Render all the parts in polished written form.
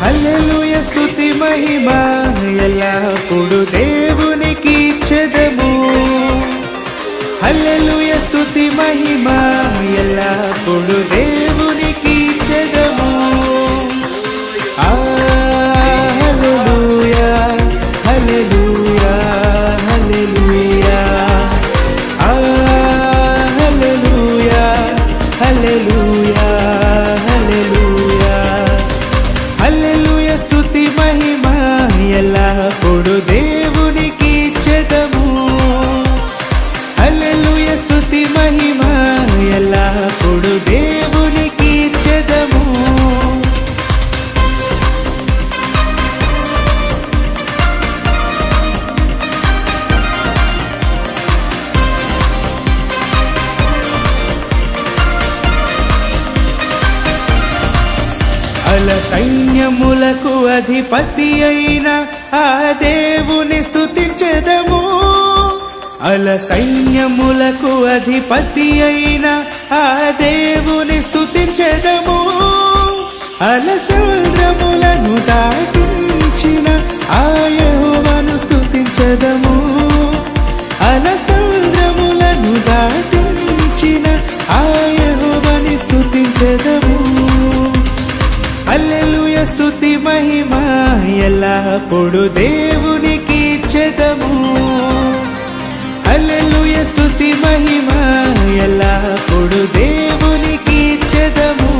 హల్లెలూయా స్తుతి మహిమ ఎల్లప్పుడు దేవునికి ఇచ్చెదము. హల్లెలూయా స్తుతి మహిమ ఎల్లప్పుడు దేవునికి ఇచ్చెదము. హల్లెలూయా హల్లెలూయా హల్లెలూయా హల్లెలూయా హల్లెలూయా హల్లెలూయా హల్లెలూయా స్తుతి మహిమ ఎల్లప్పుడు దేవునికి ఇచ్చెదము. హల్లెలూయా స్తుతి మహిమ ఎల్లప్పుడు దేవునికి ఇచ్చెదము. అల సైన్యములకు అధిపతి అయిన ఆ దేవుని స్తుతించెదము. అల సైన్యములకు అధిపతి అయిన ఆ దేవుని స్తుతించెదము. అల సముద్రములను దాటించిన ఆ యెహోవాను స్తుతించెదము. అల సముద్రములను దాటించిన ఆ యెహోవాని స్తుతించెదము. హల్లెలూయా స్తుతి మహిమ ఎల్లప్పుడు దేవునికి ఇచ్చెదము. హల్లెలూయా స్తుతి మహిమ ఎల్లప్పుడు దేవునికి ఇచ్చెదము.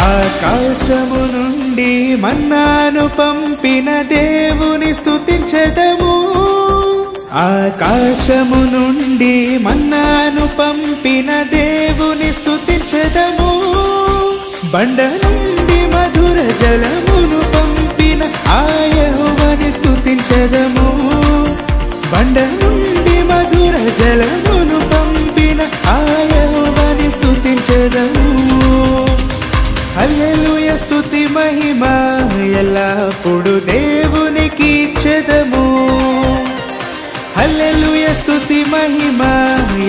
ఆకాశము నుండి మన్నాను పంపిన దేవుని స్తుతించెదము. ఆకాశము నుండి మన్నాను పంపిన దేవుని స్తుతించెదము. బండ నుండి మధుర జలమును పంపిన ఆ యెహోవాని స్తుతించెదము. బండ నుండి మధుర జలమును పంపిన ఆ యెహోవాని స్తుతించెదము. హల్లెలూయా స్తుతి మహిమ ఎల్లప్పుడు దేవునికి ఇచ్చెదము. హల్లెలూయా స్తుతి మహిమ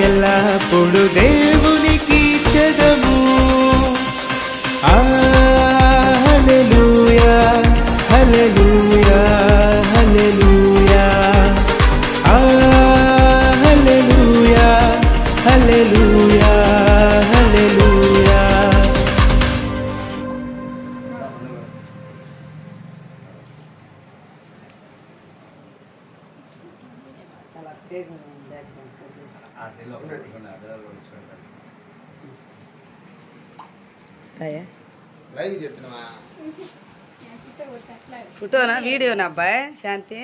ఎల్లప్పుడు దేవునికి ఇచ్చెదము. హల్లెలూయా హల్లెలూయా హల్లెలూయా హల్లెలూయా హల్లెలూయా హల్లెలూయా. ఫోటోనా వీడియోనా అబ్బాయి శాంతి?